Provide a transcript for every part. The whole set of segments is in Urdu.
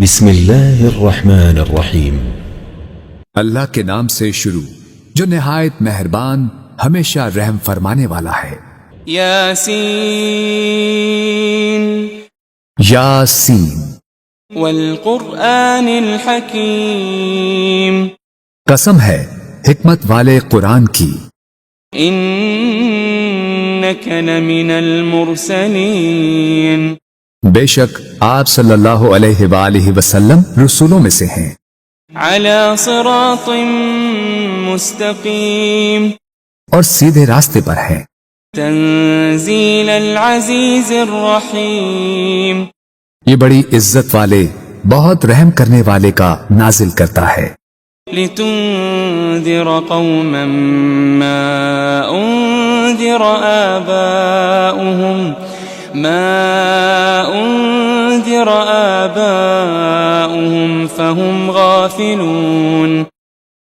بسم اللہ الرحمن الرحیم۔ اللہ کے نام سے شروع جو نہایت مہربان ہمیشہ رحم فرمانے والا ہے۔ یاسین یاسین والقرآن الحکیم، قسم ہے حکمت والے قرآن کی، انک لمن المرسلین، بے شک آپ صلی اللہ علیہ وآلہ وسلم رسولوں میں سے ہیں، علی صراط مستقیم، اور سیدھے راستے پر ہیں، تنزیل العزیز الرحیم، یہ بڑی عزت والے بہت رحم کرنے والے کا نازل کرتا ہے، لتنذر قوما ما انذر آباؤهم فهم غافلون،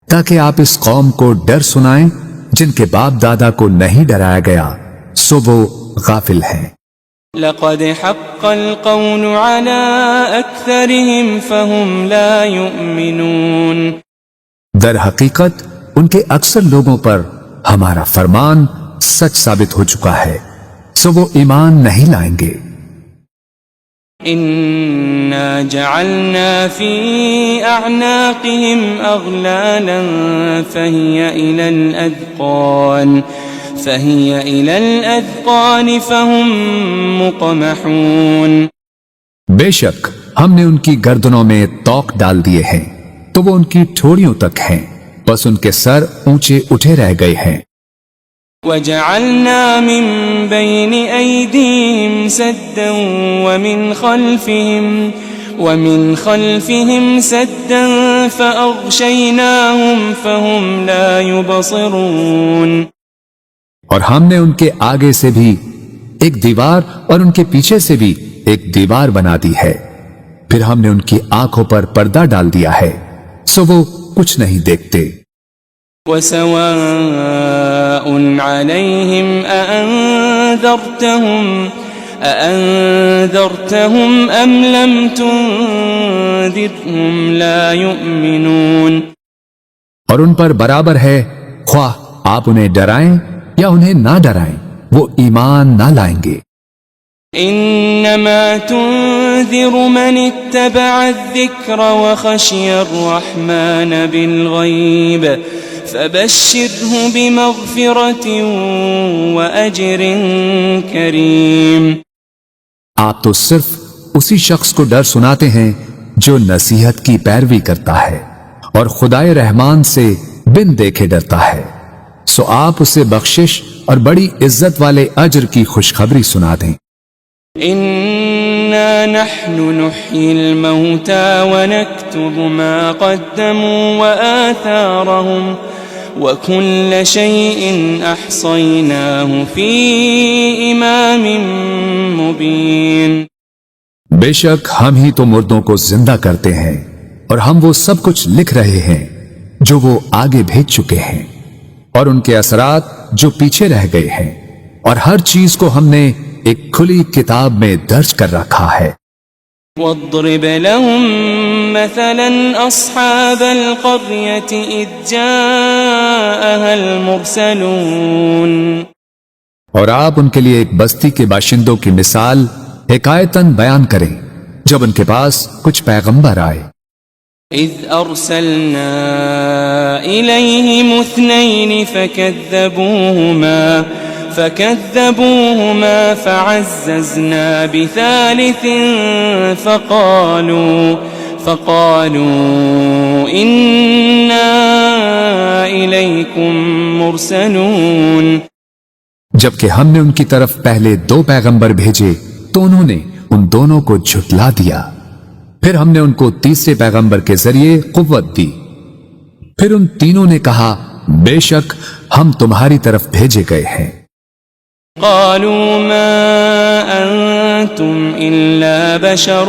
تاکہ آپ اس قوم کو ڈر سنائیں جن کے باپ دادا کو نہیں ڈرایا گیا سو وہ غافل ہیں۔ لقد حق القول على اکثرهم فهم لا يؤمنون، در حقیقت ان کے اکثر لوگوں پر ہمارا فرمان سچ ثابت ہو چکا ہے سو وہ ایمان نہیں لائیں گے۔ انا جعلنا في اعناقهم اغلالا فهي الى الاذقان فهم مقمحون، بے شک ہم نے ان کی گردنوں میں توق ڈال دیے ہیں تو وہ ان کی ٹھوڑیوں تک ہیں، بس ان کے سر اونچے اٹھے رہ گئے ہیں۔ وجعلنا من بين أيديهم سدا ومن خلفهم سدا فأغشيناهم فهم لا يبصرون، اور ہم نے ان کے آگے سے بھی ایک دیوار اور ان کے پیچھے سے بھی ایک دیوار بنا دی ہے، پھر ہم نے ان کی آنکھوں پر پردہ ڈال دیا ہے سو وہ کچھ نہیں دیکھتے۔ وسواء عليهم أأنذرتهم أم لم تنذرهم لا يؤمنون، اور ان پر برابر ہے خواہ آپ انہیں ڈرائیں یا انہیں نہ ڈرائیں وہ ایمان نہ لائیں گے۔ انما تنذر من اتبع الذکر وخشی الرحمن بالغیب فبشره بمغفرة وأجر کریم، آپ تو صرف اسی شخص کو ڈر سناتے ہیں جو نصیحت کی پیروی کرتا ہے اور خدائے رحمان سے بن دیکھے ڈرتا ہے، سو آپ اسے بخشش اور بڑی عزت والے اجر کی خوشخبری سنا دیں۔ انا نحن نحيي الموتى ونكتب ما قدموا وآثارهم وكل شيء احصيناه في امام مبين، بے شک ہم ہی تو مردوں کو زندہ کرتے ہیں اور ہم وہ سب کچھ لکھ رہے ہیں جو وہ آگے بھیج چکے ہیں اور ان کے اثرات جو پیچھے رہ گئے ہیں، اور ہر چیز کو ہم نے ایک کھلی کتاب میں درج کر رکھا ہے۔ واضرب لهم مثلا اصحاب القرية اذ جاءها المرسلون، اور آپ ان کے لیے ایک بستی کے باشندوں کی مثال حکایتاً بیان کریں جب ان کے پاس کچھ پیغمبر آئے۔ اذ ارسلنا الیہم اثنین فكذبوهما فعززنا بثالث فقالوا إنا إليكم مرسلون، جبکہ ہم نے ان کی طرف پہلے 2 پیغمبر بھیجے تو انہوں نے ان دونوں کو جھٹلا دیا، پھر ہم نے ان کو تیسرے پیغمبر کے ذریعے قوت دی، پھر ان تینوں نے کہا بے شک ہم تمہاری طرف بھیجے گئے ہیں۔ قالوا ما أنتم إلا بشر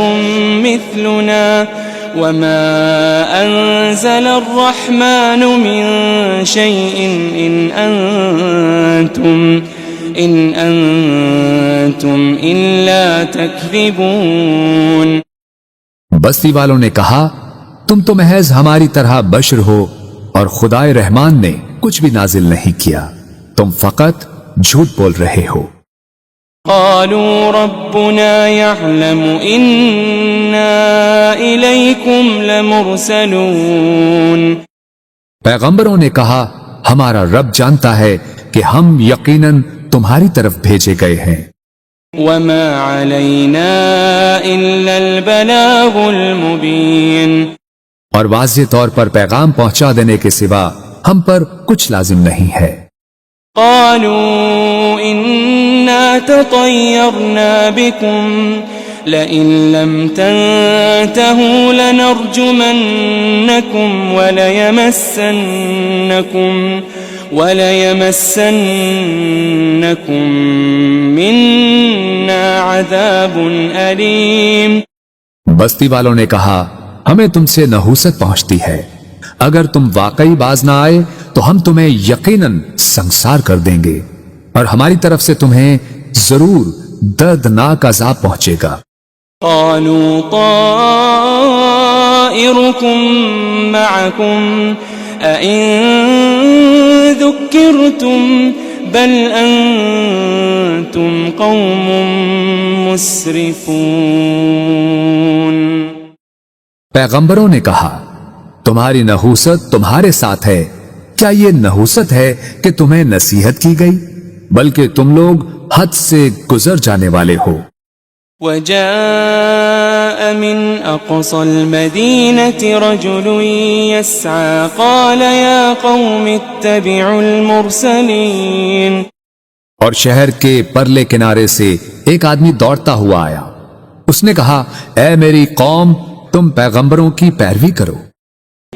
مثلنا وما أنزل الرحمن من شيء إن أنتم إلا تكذبون، بستی والوں نے کہا تم تو محض ہماری طرح بشر ہو اور خدائے رحمان نے کچھ بھی نازل نہیں کیا، تم فقط جھوٹ بول رہے ہو۔ قالوا ربنا يعلم إنا إليكم لمرسلون۔ پیغمبروں نے کہا ہمارا رب جانتا ہے کہ ہم یقیناً تمہاری طرف بھیجے گئے ہیں۔ وما علينا إلا البلاغ المبين۔ اور واضح طور پر پیغام پہنچا دینے کے سوا ہم پر کچھ لازم نہیں ہے۔ قالوا إنا تطيرنا بكم لئن لم تنتهوا لنرجمنكم وليمسنكم منا عذاب أليم۔ بستی والوں نے کہا ہمیں تم سے نحوست پہنچتی ہے، اگر تم واقعی باز نہ آئے تو ہم تمہیں یقیناً سنسار کر دیں گے اور ہماری طرف سے تمہیں ضرور دردناک عذاب پہنچے گا۔ قالوا طائركم معكم أئن ذكرتم بل أنتم قوم مسرفون۔ پیغمبروں نے کہا تمہاری نحوست تمہارے ساتھ ہے، کیا یہ نحوست ہے کہ تمہیں نصیحت کی گئی؟ بلکہ تم لوگ حد سے گزر جانے والے ہو۔ وجاء من أقصى المدينة رجل يسعى قال يا قوم اتبعوا المرسلين۔ اور شہر کے پرلے کنارے سے ایک آدمی دوڑتا ہوا آیا، اس نے کہا اے میری قوم تم پیغمبروں کی پیروی کرو۔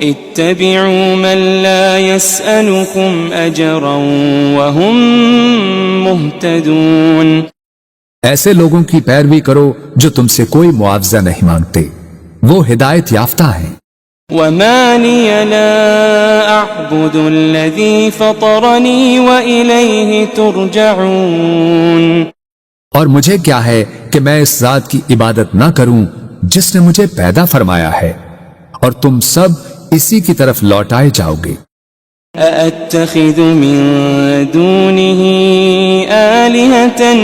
اتبعوا من لا يسألكم أجرا وهم مهتدون۔ ایسے لوگوں کی پیروی کرو جو تم سے کوئی معاوضہ نہیں مانگتے، وہ ہدایت یافتہ ہیں۔ وما لي لا أعبد الذي فطرني وإليه ترجعون۔ اور مجھے کیا ہے کہ میں اس ذات کی عبادت نہ کروں جس نے مجھے پیدا فرمایا ہے، اور تم سب اسی کی طرف لوٹائے جاؤ گے۔ أأتخذ من دونه آلهة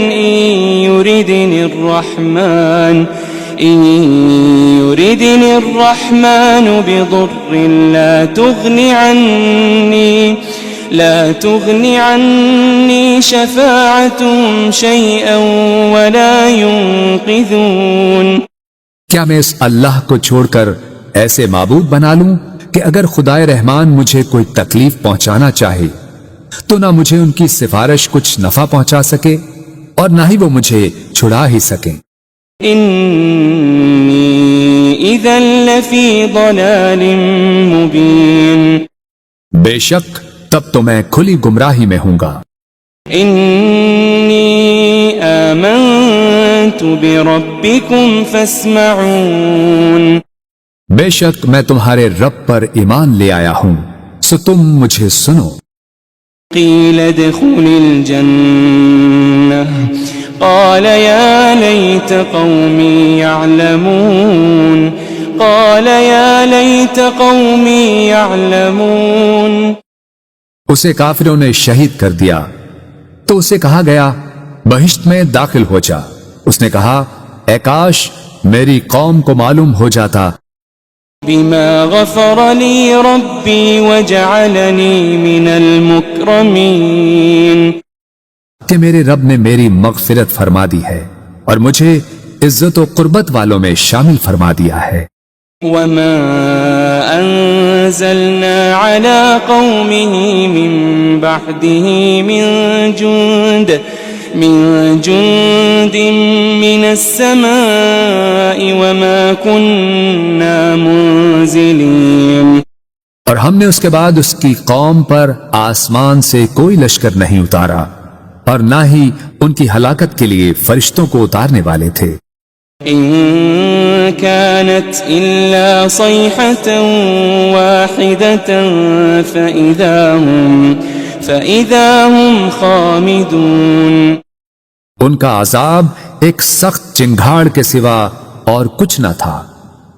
إن يردني الرحمن بضر لا تغني عني شفاعتهم شيئا ولا ينقذون۔ کیا میں اس اللہ کو چھوڑ کر ایسے معبود بنا لوں کہ اگر خدائے رحمان مجھے کوئی تکلیف پہنچانا چاہے تو نہ مجھے ان کی سفارش کچھ نفع پہنچا سکے اور نہ ہی وہ مجھے چھڑا ہی سکیں۔ انی اذا لفی ضلال مبین۔ بے شک تب تو میں کھلی گمراہی میں ہوں گا۔ انی آمنت بربکم فاسمعون۔ بے شک میں تمہارے رب پر ایمان لے آیا ہوں، سو تم مجھے سنو۔ قیل ادخل الجنہ قال یا لیت قومی یعلمون۔ قال یا لیت قومی یعلمون۔ اسے کافروں نے شہید کر دیا تو اسے کہا گیا بہشت میں داخل ہو جا۔ اس نے کہا اے کاش میری قوم کو معلوم ہو جاتا بما غفر لی ربی وجعلنی من المکرمین۔ کہ میرے رب نے میری مغفرت فرما دی ہے اور مجھے عزت و قربت والوں میں شامل فرما دیا ہے۔ وما انزلنا على قومه من بعده من جند من السماء وما كنا منزلين۔ اور ہم نے اس کے بعد اس کی قوم پر آسمان سے کوئی لشکر نہیں اتارا اور نہ ہی ان کی ہلاکت کے لیے فرشتوں کو اتارنے والے تھے۔ إن كانت إلا صيحة واحدة فإذا هم خامدون۔ ان کا عذاب ایک سخت چنگھاڑ کے سوا اور کچھ نہ تھا،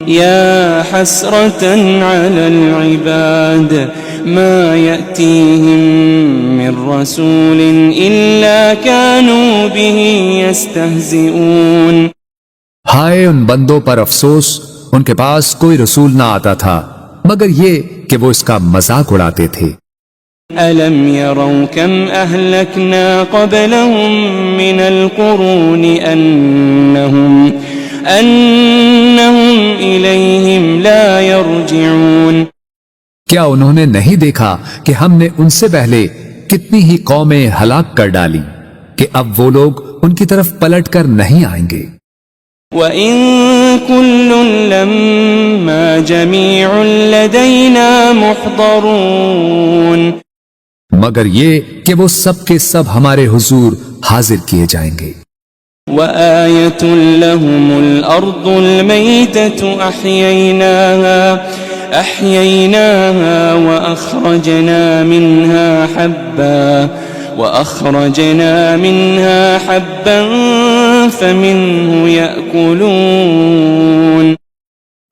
يا حسرة على العباد ما يأتيهم من رسول إلا كانوا به يستهزئون ہائے ان بندوں پر افسوس، ان کے پاس کوئی رسول نہ آتا تھا مگر یہ کہ وہ اس کا مذاق اڑاتے تھے۔ ألم يروا كم أهلكنا قبلهم من القرون أنهم إليهم لا يرجعون کیا انہوں نے نہیں دیکھا کہ ہم نے ان سے پہلے کتنی ہی قومیں ہلاک کر ڈالی کہ اب وہ لوگ ان کی طرف پلٹ کر نہیں آئیں گے۔ وَإِن كُلٌّ لَمَّا جَمِيعٌ لَدَيْنَا مُحْضَرُونَ مگر یہ کہ وہ سب کے سب ہمارے حضور حاضر کیے جائیں گے۔ وَآيَةٌ لَهُمُ الْأَرْضُ الْمَيْتَةُ أَحْيَيْنَاهَا وَأَخْرَجْنَا مِنْهَا حَبًّا فَمِنْهُ يَأْكُلُونَ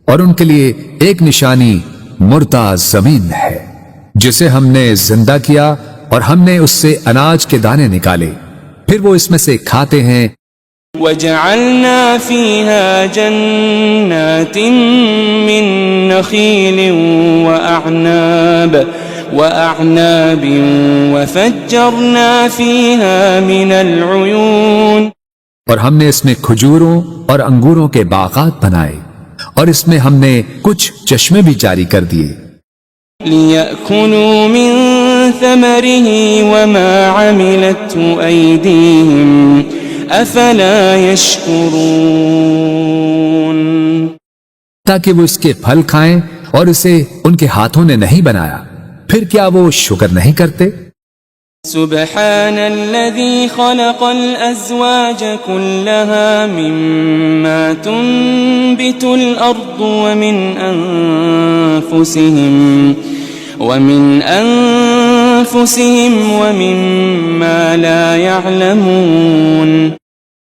اور ان کے لیے ایک نشانی مردہ زمین ہے جسے ہم نے زندہ کیا اور ہم نے اس سے اناج کے دانے نکالے، پھر وہ اس میں سے کھاتے ہیں۔ وَجَعَلْنَا فِيهَا جَنَّاتٍ مِّن نَخِيلٍ وَأَعْنَابٍ وَفَجَّرْنَا فِيهَا مِنَ الْعُيُونِ اور ہم نے اس میں کھجوروں اور انگوروں کے باغات بنائے اور اس میں ہم نے کچھ چشمے بھی جاری کر دیے۔ لِيَأْكُلُوا مِن ثَمَرِهِ وَمَا عَمِلَتْهُ أَيْدِيهِمْ أَفَلَا يَشْكُرُونَ تاکہ وہ اس کے پھل کھائیں اور اسے ان کے ہاتھوں نے نہیں بنایا، پھر کیا وہ شکر نہیں کرتے؟ سبحان الذي خلق الأزواج كلها مما تنبت الأرض ومن أنفسهم ومما لا يعلمون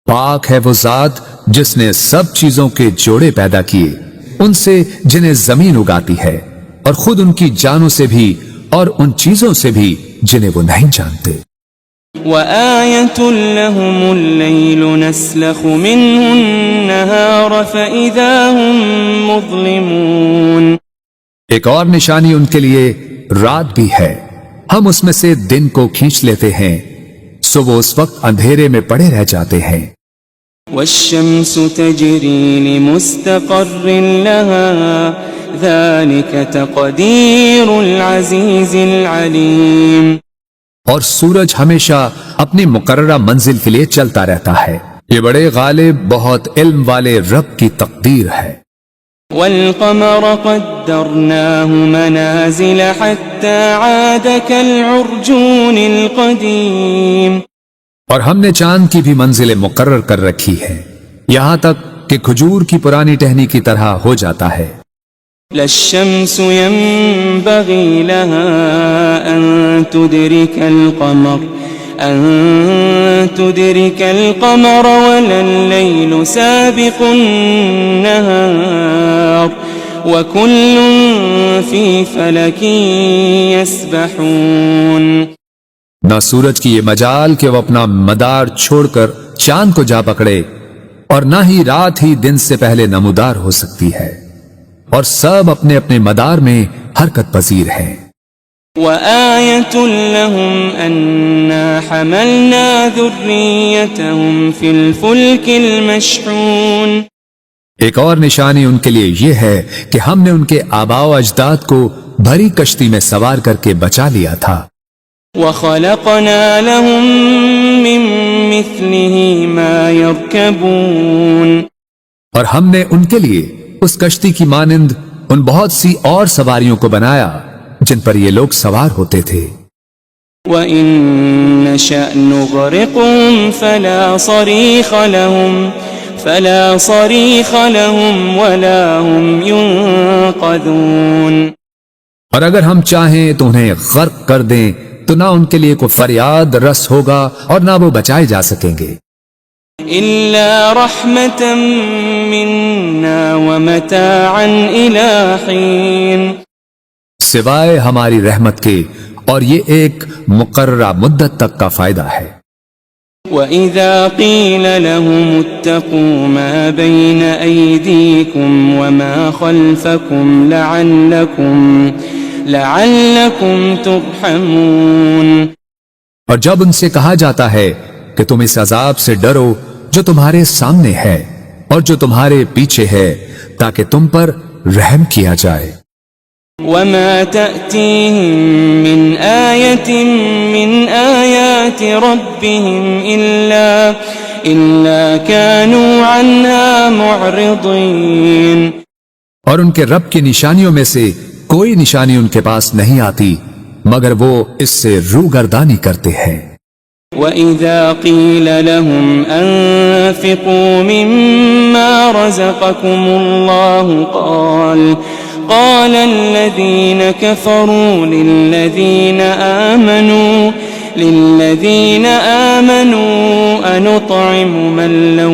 پاک ہے وہ ذات جس نے سب چیزوں کے جوڑے پیدا کیے، ان سے جنہیں زمین اگاتی ہے اور خود ان کی جانوں سے بھی اور ان چیزوں سے بھی جنہیں وہ نہیں جانتے۔ وَآيَةٌ لَهُمُ اللَّيْلُ نَسْلَخُ مِنْهُ النَّهَارَ فَإِذَا هُمْ مُظْلِمُونَ ایک اور نشانی ان کے لیے رات بھی ہے، ہم اس میں سے دن کو کھینچ لیتے ہیں سو وہ اس وقت اندھیرے میں پڑے رہ جاتے ہیں۔ وَالشَّمْسُ تَجْرِي لِمُسْتَقَرٍّ لَهَا ذَلِكَ تَقْدِيرُ الْعَزِيزِ الْعَلِيمِ اور سورج ہمیشہ اپنی مقررہ منزل کے لیے چلتا رہتا ہے، یہ بڑے غالب بہت علم والے رب کی تقدیر ہے۔ وَالْقَمَرَ قَدَّرْنَاهُ مَنَازِلَ حَتَّى عَادَ كَالْعُرْجُونِ الْقَدِيمِ اور ہم نے چاند کی بھی منزلیں مقرر کر رکھی ہے یہاں تک کہ کھجور کی پرانی ٹہنی کی طرح ہو جاتا ہے۔ لَلشَّمْسُ يَنبَغِي لَهَا أَن تُدْرِكَ الْقَمَرَ وَلَا اللَّيْلُ سَابِقُ النَّهَارِ وَكُلٌّ فِي فَلَكٍ يَسْبَحُونَ نہ سورج کی یہ مجال کہ وہ اپنا مدار چھوڑ کر چاند کو جا پکڑے، اور نہ ہی رات ہی دن سے پہلے نمودار ہو سکتی ہے، اور سب اپنے اپنے مدار میں حرکت پذیر ہیں۔ وَآيَةٌ لَهُمْ أَنَّا حَمَلْنَا ذُرِّيَّتَهُمْ فِي الْفُلْكِ الْمَشْحُونِ ایک اور نشانی ان کے لیے یہ ہے کہ ہم نے ان کے آباء و اجداد کو بھری کشتی میں سوار کر کے بچا لیا تھا۔ وَخَلَقْنَا لَهُم مِّن مِّثْلِهِ مَا يَرْكَبُونَ اور ہم نے ان کے لیے اس کشتی کی مانند ان بہت سی اور سواریوں کو بنایا جن پر یہ لوگ سوار ہوتے تھے۔ وَإِن نَّشَأْ نُغْرِقْهُمْ فَلَا صَرِيخَ لَهُمْ وَلَا هُمْ يُنقَذُونَ اور اگر ہم چاہیں تو انہیں غرق کر دیں تو نہ ان کے لیے کوئی فریاد رس ہوگا اور نہ وہ بچائے جا سکیں گے۔ إلا رحمة منا ومتاعا إلى حين سوائے ہماری رحمت کے، اور یہ ایک مقررہ مدت تک کا فائدہ ہے۔ وَإِذَا قِيلَ لَهُمُ اتَّقُوا مَا بَيْنَ أَيْدِيكُمْ وَمَا خَلْفَكُمْ لَعَلَّكُمْ تُرْحَمُونَ، اور جب ان سے کہا جاتا ہے کہ تم اس عذاب سے ڈرو جو تمہارے سامنے ہے اور جو تمہارے پیچھے ہے، تاکہ تم پر رحم کیا جائے۔ وَمَا تَأْتِيهِم مِّنْ آيَةٍ مِّنْ آيَاتِ رَبِّهِمْ إِلَّا كَانُوا عَنْهَا مُعْرِضِينَ، اور ان کے رب کی نشانیوں میں سے کوئی نشانی ان کے پاس نہیں آتی مگر وہ اس سے روگردانی کرتے ہیں۔ وَإِذَا قِيلَ لَهُمْ أَنفِقُوا مِمَّا رَزَقَكُمُ اللَّهُ قال الذين كفروا للذين آمنوا أنطعم من لو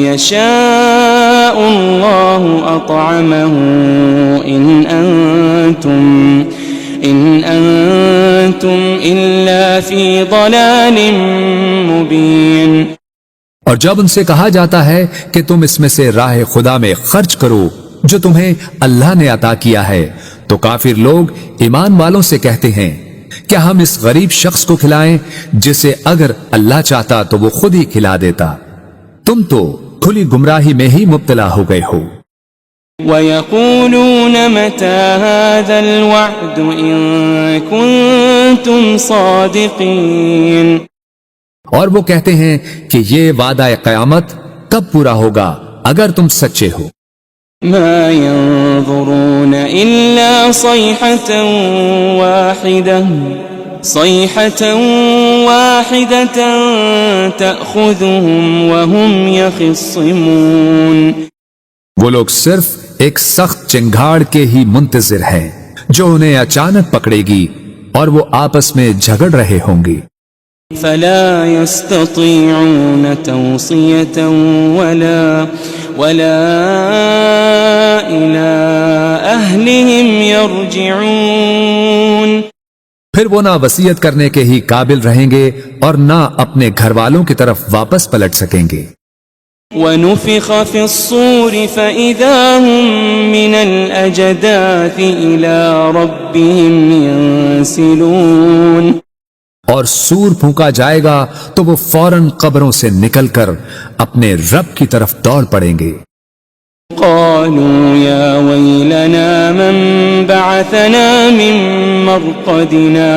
يشاء الله أطعمه إن أنتم إلا في ضلال مبين۔ اور جب ان سے کہا جاتا ہے کہ تم اس میں سے راہ خدا میں خرچ کرو جو تمہیں اللہ نے عطا کیا ہے، تو کافر لوگ ایمان والوں سے کہتے ہیں کیا ہم اس غریب شخص کو کھلائیں جسے اگر اللہ چاہتا تو وہ خود ہی کھلا دیتا؟ تم تو کھلی گمراہی میں ہی مبتلا ہو گئے ہو۔ وَيَقُولُونَ مَتَى هَذَا الْوَعْدُ إِن كُنتُمْ صَادِقِينَ، اور وہ کہتے ہیں کہ یہ وعدہ قیامت کب پورا ہوگا اگر تم سچے ہو۔ ما ينظرون إلا صيحة واحدة تأخذهم وهم يخصمون، وہ لوگ صرف ایک سخت چنگھاڑ کے ہی منتظر ہیں جو انہیں اچانک پکڑے گی اور وہ آپس میں جھگڑ رہے ہوں گے۔ فلا يستطيعون توصية ولا إلى أهلهم يرجعون، پھر وہ نہ وصیت کرنے کے ہی قابل رہیں گے اور نہ اپنے گھر والوں کی طرف واپس پلٹ سکیں گے۔ ونفخ في الصور فإذا هم من الأجداث إلى ربهم ينسلون، اور سور پھونکا جائے گا تو وہ فوراً قبروں سے نکل کر اپنے رب کی طرف دوڑ پڑیں گے۔ قالوا يا ويلنا من بعثنا من مرقدنا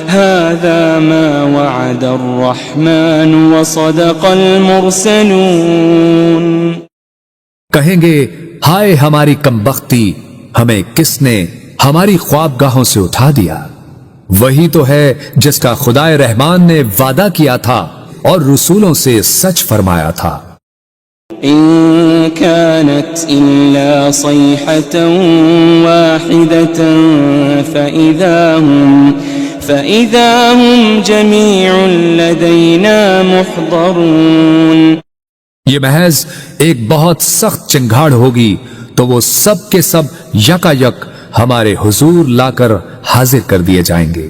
هذا ما وعد الرحمن وصدق المرسلون، کہیں گے ہائے ہماری کمبختی، ہمیں کس نے ہماری خوابگاہوں سے اٹھا دیا؟ وہی تو ہے جس کا خدائے رحمان نے وعدہ کیا تھا اور رسولوں سے سچ فرمایا تھا۔ إن كانت إلا صيحة واحدة فإذا هم جميع لدينا محضرون، یہ محض ایک بہت سخت چنگھاڑ ہوگی تو وہ سب کے سب یکا یک ہمارے حضور لا کر حاضر کر دیے جائیں گے۔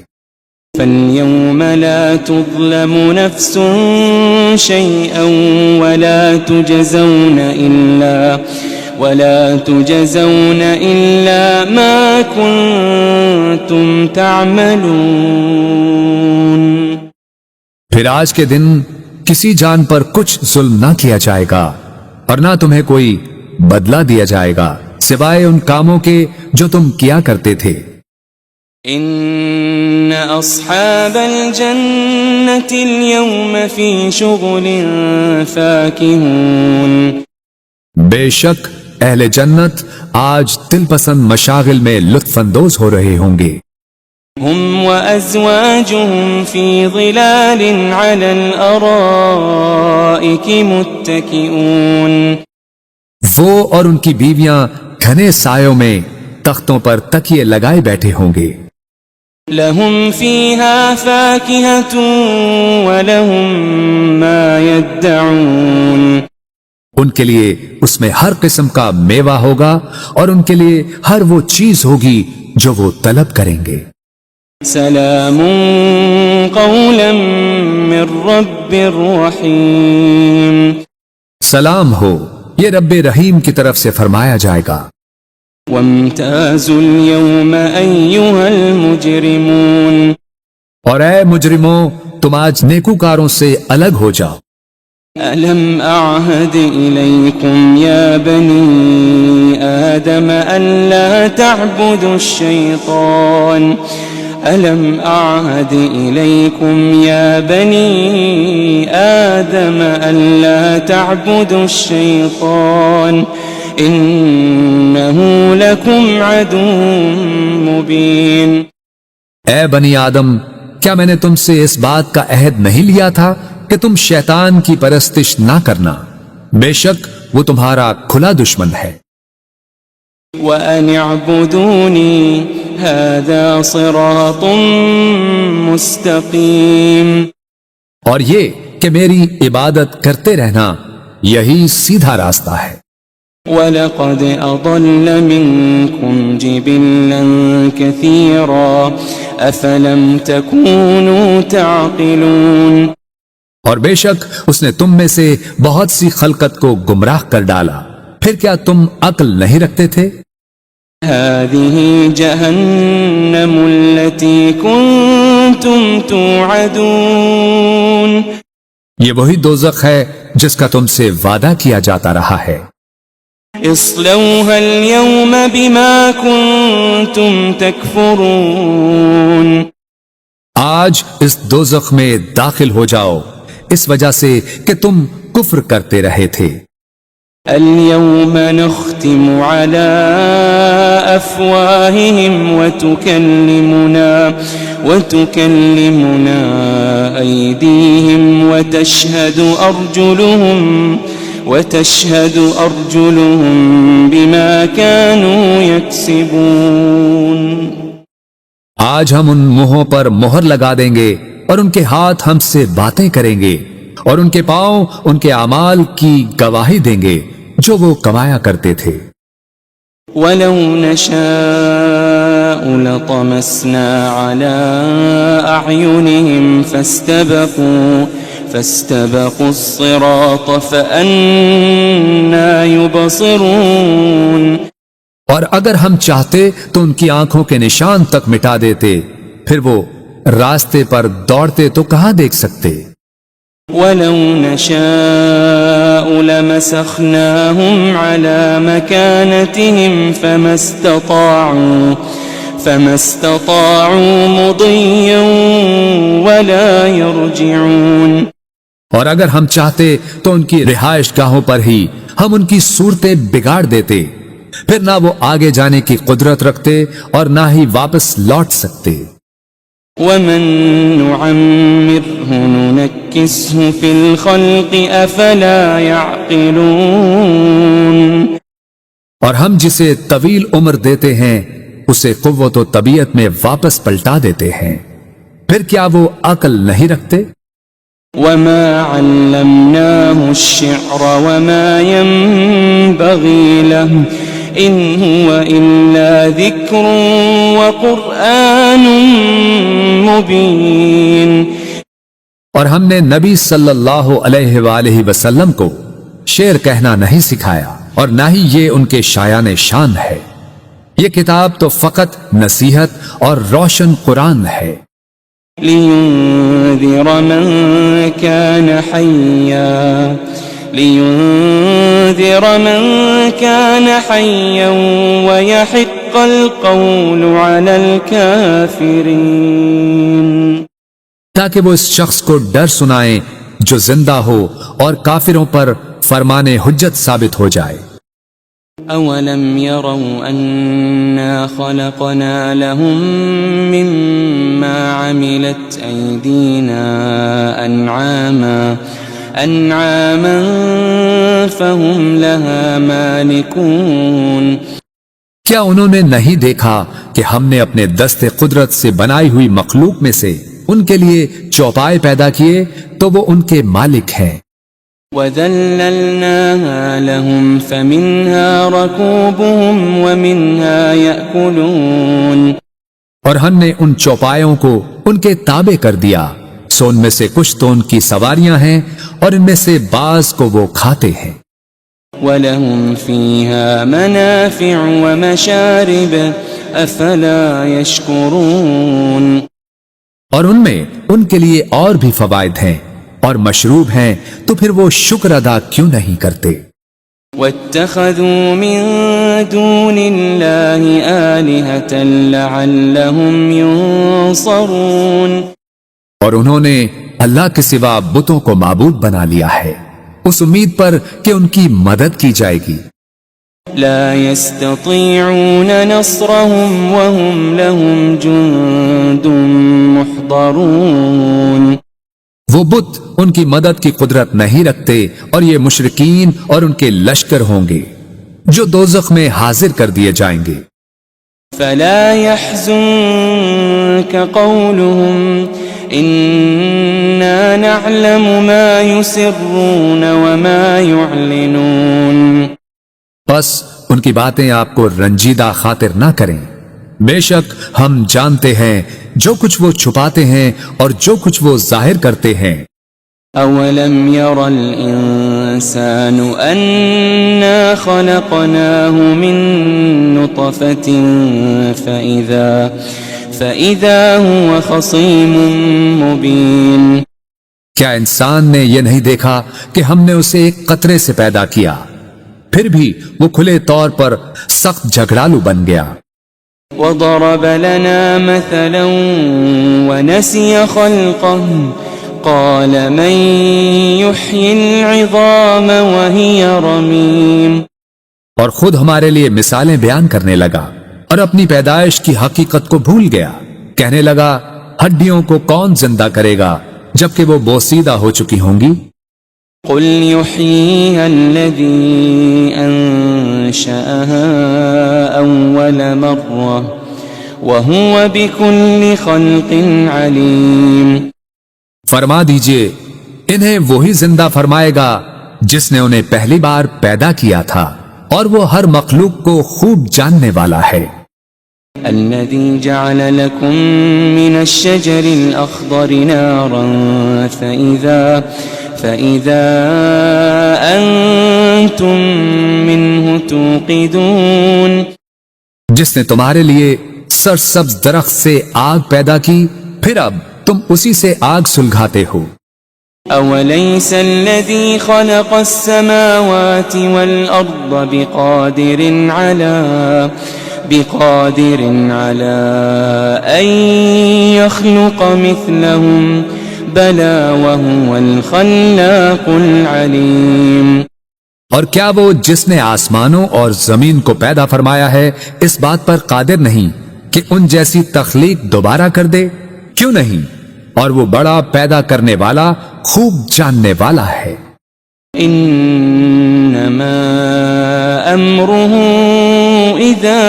فَالْيَوْمَ لَا تُظْلَمُ نَفْسٌ شَيْئًا وَلَا تُجَزَوْنَ إِلَّا مَا كُنتُمْ تَعْمَلُونَ، پھر آج کے دن کسی جان پر کچھ ظلم نہ کیا جائے گا اور نہ تمہیں کوئی بدلہ دیا جائے گا سوائے ان کاموں کے جو تم کیا کرتے تھے۔ ان اصحاب الجنة اليوم في شغل فاكهون، بے شک اہل جنت آج دل پسند مشاغل میں لطف اندوز ہو رہے ہوں گے۔ هم وازواجهم في ظلال على الارائك متكئون، وہ اور ان کی بیویاں گھنے سایوں میں تختوں پر تکیے لگائے بیٹھے ہوں گے۔ لهم فيها فاكهة ولهم ما يدعون ان کے لیے اس میں ہر قسم کا میوہ ہوگا اور ان کے لیے ہر وہ چیز ہوگی جو وہ طلب کریں گے۔ سلام قولا من رب رحیم، سلام ہو، یہ رب رحیم کی طرف سے فرمایا جائے گا۔ وامتازوا اليوم أيها المجرمون، اور اے مجرموں، تم آج نیکوکاروں سے الگ ہو جاؤ۔ ألم أعهد إليكم يا بني آدم ألا تعبدوا الشيطان ألم أعهد إليكم يا بني آدم ألا تعبدوا الشيطان إنه لكم عدو مبين۔ اے بنی آدم، کیا میں نے تم سے اس بات کا عہد نہیں لیا تھا کہ تم شیطان کی پرستش نہ کرنا؟ بے شک وہ تمہارا کھلا دشمن ہے۔ وَأَنِ اعْبُدُونِي هَذَا صِرَاطٌ مُسْتَقِيمٌ، اور یہ کہ میری عبادت کرتے رہنا یہی سیدھا راستہ ہے۔ وَلَقَدْ أَضَلَّ مِنْكُمْ جِبِلًّا كَثِيرًا أَفَلَمْ تَكُونُوا تَعْقِلُونَ، اور بے شک اس نے تم میں سے بہت سی خلقت کو گمراہ کر ڈالا، پھر کیا تم عقل نہیں رکھتے تھے؟ هَذِهِ جَهَنَّمُ الَّتِي كُنْتُمْ تُوعَدُونَ، یہ وہی دوزخ ہے جس کا تم سے وعدہ کیا جاتا رہا ہے۔ اصلوها اليوم بما كنتم تكفرون، آج اس دوزخ میں داخل ہو جاؤ اس وجہ سے کہ تم کفر کرتے رہے تھے۔ اليوم نختم على أفواههم وتكلمنا أيديهم وتشهد أرجلهم بما كانوا يكسبون۔ آج ہم ان منہوں پر مہر لگا دیں گے اور ان کے ہاتھ ہم سے باتیں کریں گے اور ان کے پاؤں ان کے اعمال کی گواہی دیں گے جو وہ کمایا کرتے تھے۔ وَلَوْ نَشَاءُ لَطَمَسْنَا عَلَىٰ أَعْيُنِهِمْ فَاسْتَبَقُوا الصِّرَاطَ فَأَنَّىٰ يُبْصِرُونَ، اور اگر ہم چاہتے تو ان کی آنکھوں کے نشان تک مٹا دیتے، پھر وہ راستے پر دوڑتے تو کہاں دیکھ سکتے۔ وَلَوْ نَشَاءُ لَمَسَخْنَاهُمْ عَلَىٰ مَكَانَتِهِمْ فَمَا اسْتَطَاعُوا مُضِيًّا وَلَا يَرْجِعُونَ، اور اگر ہم چاہتے تو ان کی رہائش گاہوں پر ہی ہم ان کی صورتیں بگاڑ دیتے، پھر نہ وہ آگے جانے کی قدرت رکھتے اور نہ ہی واپس لوٹ سکتے۔ وَمَن نُعَمِّرْهُ نُنَكِّسْهُ فِي الْخَلْقِ أَفَلَا يَعْقِلُونَ، اور ہم جسے طویل عمر دیتے ہیں اسے قوت و طبیعت میں واپس پلٹا دیتے ہیں، پھر کیا وہ عقل نہیں رکھتے؟ وَمَا عَلَّمْنَاهُ الشِّعْرَ وَمَا يَنبَغِي لَهُ إِنْ هُوَ إِلَّا ذِكْرٌ وَقُرْآنٌ مُبِينٌ، اور ہم نے نبی صلی اللہ علیہ وآلہ وسلم کو شعر کہنا نہیں سکھایا اور نہ ہی یہ ان کے شایان شان ہے، یہ کتاب تو فقط نصیحت اور روشن قرآن ہے۔ لِيُنذِرَ مَن كَانَ حَيًّا وَيَحِقَّ الْقَوْلُ عَلَى الْكَافِرِينَ، تاکہ وہ اس شخص کو ڈر سنائیں جو زندہ ہو اور کافروں پر فرمان حجت ثابت ہو جائے۔ أَوَلَمْ يَرَوْا أَنَّا خَلَقْنَا لَهُم مِّمَّا عَمِلَتْ أَيْدِينَا أَنْعَامًا فَهُمْ لَهَا مَالِكُونَ، کیا انہوں نے نہیں دیکھا کہ ہم نے اپنے دست قدرت سے بنائی ہوئی مخلوق میں سے ان کے لیے چوپائے پیدا کیے تو وہ ان کے مالک ہیں. وَذَلَّلْنَاهَا لَهُمْ فَمِنْهَا رَكُوبُهُمْ وَمِنْهَا يَأْكُلُونَ. اور ہم نے ان چوپایوں کو ان کے تابع کر دیا، سو ان میں سے کچھ تو ان کی سواریاں ہیں اور ان میں سے بعض کو وہ کھاتے ہیں. وَلَهُمْ فِيهَا مَنَافِعُ وَمَشَارِبُ أَفَلَا يَشْكُرُونَ. اور ان میں ان کے لیے اور بھی فوائد ہیں اور مشروب ہیں، تو پھر وہ شکر ادا کیوں نہیں کرتے. وَاتَّخَذُوا مِن دُونِ اللَّهِ آلِهَةً لَعَلَّهُمْ يُنصَرُونَ. اور انہوں نے اللہ کے سوا بتوں کو معبود بنا لیا ہے اس امید پر کہ ان کی مدد کی جائے گی. لا يستطيعون نصرهم وهم لهم جند محضرون. وہ بت ان کی مدد کی قدرت نہیں رکھتے اور یہ مشرکین اور ان کے لشکر ہوں گے جو دوزخ میں حاضر کر دیے جائیں گے. فلا يحزنك قولهم إنا نعلم ما يسرون وما يعلنون. بس ان کی باتیں آپ کو رنجیدہ خاطر نہ کریں، بے شک ہم جانتے ہیں جو کچھ وہ چھپاتے ہیں اور جو کچھ وہ ظاہر کرتے ہیں. أولم ير الإنسان أنا خلقناه من نطفة فإذا هو خصيم مبين. کیا انسان نے یہ نہیں دیکھا کہ ہم نے اسے ایک قطرے سے پیدا کیا، پھر بھی وہ کھلے طور پر سخت جھگڑالو بن گیا. وضرب لنا مثلا ونسي خلقه قال من يحيي العظام وهي رميم. اور خود ہمارے لیے مثالیں بیان کرنے لگا اور اپنی پیدائش کی حقیقت کو بھول گیا. کہنے لگا ہڈیوں کو کون زندہ کرے گا جبکہ وہ بوسیدہ ہو چکی ہوں گی. قل يحييها الذي أنشأها أول مرة وهو بكل خلق عليم. فرما دیجئے انہیں وہی زندہ فرمائے گا جس نے انہیں پہلی بار پیدا کیا تھا اور وہ ہر مخلوق کو خوب جاننے والا ہے. الذي جعل لكم من الشجر الأخضر نارا فإذا أنتم منه توقدون. جس نے تمہارے لیے سرسبز درخت سے آگ پیدا کی پھر اب تم اسی سے آگ سلگھاتے ہو. أوليس الذي خلق السماوات والأرض بقادر على أن يخلق مثلهم بلى وهو الخلاق العليم. اور کیا وہ جس نے آسمانوں اور زمین کو پیدا فرمایا ہے اس بات پر قادر نہیں کہ ان جیسی تخلیق دوبارہ کر دے؟ کیوں نہیں، اور وہ بڑا پیدا کرنے والا خوب جاننے والا ہے. انما امره اذا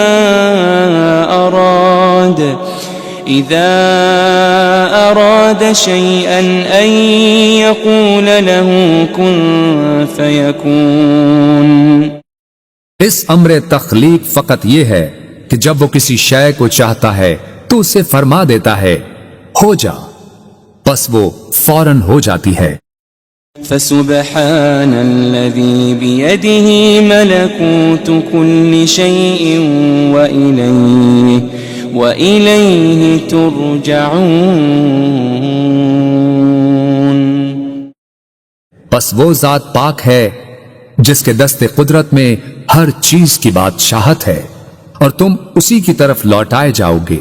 اراد شيئا ان يقول له كن فيكون. اس امر تخلیق فقط یہ ہے کہ جب وہ کسی شے کو چاہتا ہے تو اسے فرما دیتا ہے ہو جا، بس وہ فوراً ہو جاتی ہے. فسبحان الذي بيده ملكوت كل شيء وإليه ترجعون. بس وہ ذات پاک ہے جس کے دست قدرت میں ہر چیز کی بادشاہت ہے اور تم اسی کی طرف لوٹائے جاؤ گے.